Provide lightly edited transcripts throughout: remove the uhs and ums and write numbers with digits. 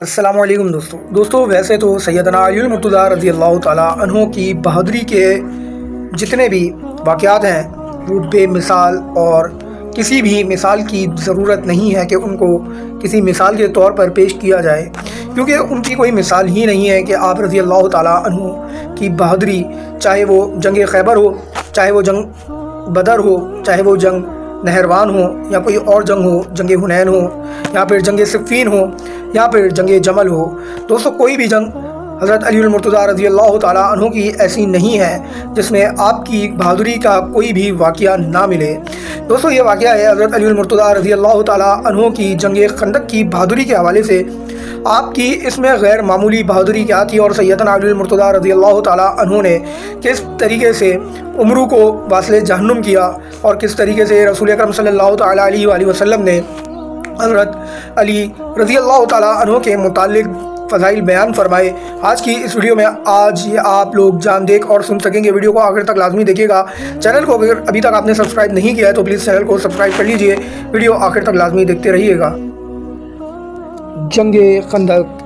السلام علیکم دوستو ویسے تو سیدنا علی المرتضیٰ رضی اللہ تعالیٰ عنہ کی بہادری کے جتنے بھی واقعات ہیں وہ بے مثال اور کسی بھی مثال کی ضرورت نہیں ہے کہ ان کو کسی مثال کے طور پر پیش کیا جائے، کیونکہ ان کی کوئی مثال ہی نہیں ہے کہ آپ رضی اللہ تعالیٰ عنہ کی بہادری، چاہے وہ جنگ خیبر ہو، چاہے وہ جنگ بدر ہو، چاہے وہ جنگ نہروان ہو، یا کوئی اور جنگ ہو، جنگ حنین ہو، یا پھر جنگ صفین ہو، یا پھر جنگ جمل ہو۔ دوستو کوئی بھی جنگ حضرت علی المرتضیٰ رضی اللہ تعالیٰ عنہ کی ایسی نہیں ہے جس میں آپ کی بہادری کا کوئی بھی واقعہ نہ ملے۔ دوستو یہ واقعہ ہے حضرت علی المرتضیٰ رضی اللہ تعالیٰ عنہ کی جنگ خندق کی بہادری کے حوالے سے۔ آپ کی اس میں غیر معمولی بہادری کیا تھی، اور سیدنا علی المرتضیٰ رضی اللہ تعالیٰ عنہ نے کس طریقے سے عمرو کو واصل جہنم کیا، اور کس طریقے سے رسول اکرم صلی اللہ تعالیٰ علیہ وآلہ وسلم نے حضرت علی رضی اللہ تعالیٰ عنہ کے متعلق فضائل بیان فرمائے۔ آج کی اس ویڈیو میں یہ آپ لوگ جان دیکھ اور سن سکیں گے۔ ویڈیو کو آخر تک لازمی دیکھیے گا۔ چینل کو اگر ابھی تک آپ نے سبسکرائب نہیں کیا ہے تو پلیز چینل کو سبسکرائب کر لیجئے۔ ویڈیو آخر تک لازمی دیکھتے رہیے گا۔ جنگ خندق۔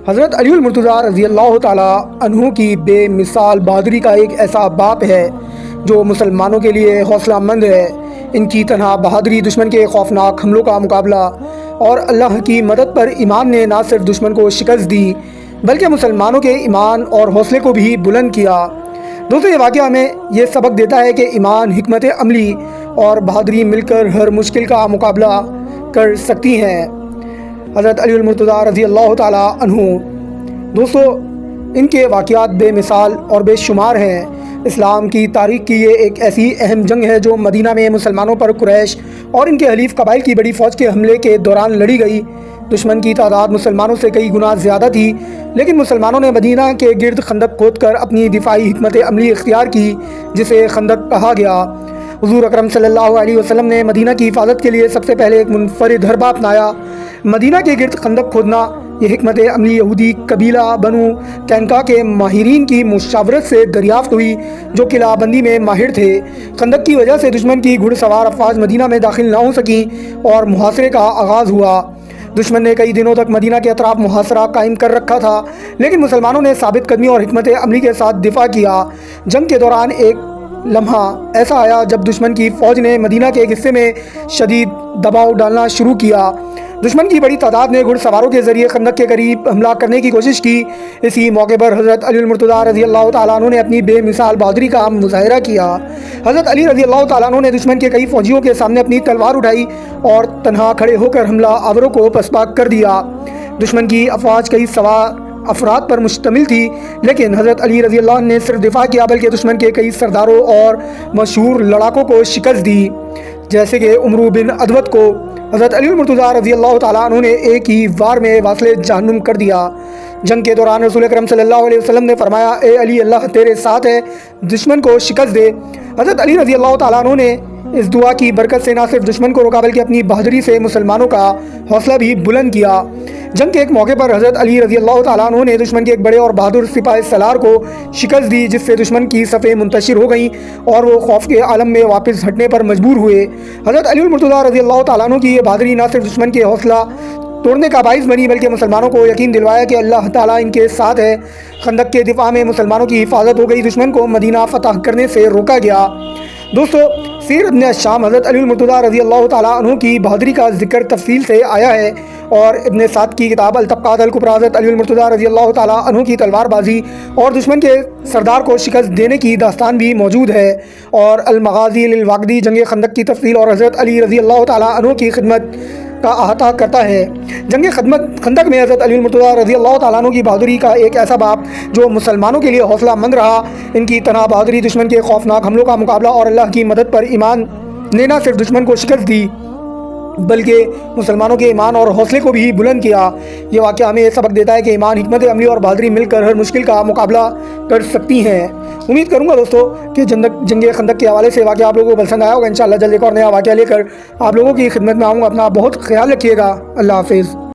حضرت علی المرتضیٰ رضی اللہ تعالیٰ عنہ کی بے مثال بہادری کا ایک ایسا باپ ہے جو مسلمانوں کے لیے حوصلہ مند ہے۔ ان کی تنہا بہادری، دشمن کے خوفناک حملوں کا مقابلہ اور اللہ کی مدد پر ایمان نے نہ صرف دشمن کو شکست دی بلکہ مسلمانوں کے ایمان اور حوصلے کو بھی بلند کیا۔ دوستو یہ واقعہ ہمیں یہ سبق دیتا ہے کہ ایمان، حکمت عملی اور بہادری مل کر ہر مشکل کا مقابلہ کر سکتی ہیں۔ حضرت علی المرتضیٰ رضی اللہ تعالیٰ عنہ، دوستو ان کے واقعات بے مثال اور بے شمار ہیں۔ اسلام کی تاریخ کی یہ ایک ایسی اہم جنگ ہے جو مدینہ میں مسلمانوں پر قریش اور ان کے حلیف قبائل کی بڑی فوج کے حملے کے دوران لڑی گئی۔ دشمن کی تعداد مسلمانوں سے کئی گنا زیادہ تھی، لیکن مسلمانوں نے مدینہ کے گرد خندق کھود کر اپنی دفاعی حکمت عملی اختیار کی، جسے خندق کہا گیا۔ حضور اکرم صلی اللہ علیہ وسلم نے مدینہ کی حفاظت کے لیے سب سے پہلے ایک منفرد حربہ اپنایا۔ مدینہ کے گرد خندق کھودنا یہ حکمت عملی یہودی قبیلہ بنو قینقاع کے ماہرین کی مشاورت سے دریافت ہوئی، جو قلعہ بندی میں ماہر تھے۔ خندق کی وجہ سے دشمن کی گھڑ سوار افواج مدینہ میں داخل نہ ہو سکیں اور محاصرے کا آغاز ہوا۔ دشمن نے کئی دنوں تک مدینہ کے اطراف محاصرہ قائم کر رکھا تھا، لیکن مسلمانوں نے ثابت قدمی اور حکمت عملی کے ساتھ دفاع کیا۔ جنگ کے دوران ایک لمحہ ایسا آیا جب دشمن کی فوج نے مدینہ کے ایک حصے میں شدید دباؤ ڈالنا شروع کیا۔ دشمن کی بڑی تعداد نے گھڑ سواروں کے ذریعے خندق کے قریب حملہ کرنے کی کوشش کی۔ اسی موقع پر حضرت علی المرتضیٰ رضی اللہ تعالیٰ عنہ نے اپنی بے مثال بہادری کا مظاہرہ کیا۔ حضرت علی رضی اللہ تعالیٰ عنہ نے دشمن کے کئی فوجیوں کے سامنے اپنی تلوار اٹھائی اور تنہا کھڑے ہو کر حملہ آوروں کو پسپا کر دیا۔ دشمن کی افواج کئی سوار افراد پر مشتمل تھی، لیکن حضرت علی رضی اللہ عنہ نے صرف دفاع کیا بلکہ دشمن کے کئی سرداروں اور مشہور لڑاکوں کو شکست دی، جیسے کہ عمرو بن عدوت کو حضرت علی المرتضیٰ رضی اللہ تعالیٰ عنہ نے ایک ہی وار میں واصل جہنم کر دیا۔ جنگ کے دوران رسول اکرم صلی اللہ علیہ وسلم نے فرمایا، اے علی، اللہ تیرے ساتھ ہے، دشمن کو شکست دے۔ حضرت علی رضی اللہ تعالیٰ عنہ نے اس دعا کی برکت سے نہ صرف دشمن کو روکا بلکہ اپنی بہادری سے مسلمانوں کا حوصلہ بھی بلند کیا۔ جنگ کے ایک موقع پر حضرت علی رضی اللہ تعالیٰ عنہ نے دشمن کے ایک بڑے اور بہادر سپاہ سالار کو شکست دی، جس سے دشمن کی صفیں منتشر ہو گئیں اور وہ خوف کے عالم میں واپس ہٹنے پر مجبور ہوئے۔ حضرت علی المرتضیٰ رضی اللہ تعالیٰ عنہ کی یہ بہادری نہ صرف دشمن کے حوصلہ توڑنے کا باعث بنی بلکہ مسلمانوں کو یقین دلوایا کہ اللہ تعالیٰ ان کے ساتھ ہے۔ خندق کے دفاع میں مسلمانوں کی حفاظت ہو گئی، دشمن کو مدینہ فتح کرنے سے روکا گیا۔ دوستو سیر ابن الشام حضرت علی المرتضیٰ رضی اللہ تعالیٰ عنہ کی بہادری کا ذکر تفصیل سے آیا ہے، اور ابن سعد کی کتاب الطبقات الکبریٰ حضرت علی المرتضیٰ رضی اللہ تعالیٰ عنہ کی تلوار بازی اور دشمن کے سردار کو شکست دینے کی داستان بھی موجود ہے، اور المغازی للواقدی جنگ خندق کی تفصیل اور حضرت علی رضی اللہ تعالیٰ عنہ کی خدمت کا احاطہ کرتا ہے۔ جنگ خندق میں حضرت علی المرتضیٰ رضی اللہ تعالیٰ عنہ کی بہادری کا ایک ایسا باپ جو مسلمانوں کے لیے حوصلہ مند رہا۔ ان کی تنہا بہادری، دشمن کے خوفناک حملوں کا مقابلہ اور اللہ کی مدد پر ایمان نے نہ صرف دشمن کو شکست دی بلکہ مسلمانوں کے ایمان اور حوصلے کو بھی بلند کیا۔ یہ واقعہ ہمیں یہ سبق دیتا ہے کہ ایمان، حکمت عملی اور بہادری مل کر ہر مشکل کا مقابلہ کر سکتی ہیں۔ امید کروں گا دوستو کہ جنگ خندق کے حوالے سے واقعہ آپ لوگوں کو پسند آیا ہوگا۔ انشاءاللہ جلد ایک اور نیا واقعہ لے کر آپ لوگوں کی خدمت میں آؤں گا۔ اپنا بہت خیال رکھیے گا۔ اللہ حافظ۔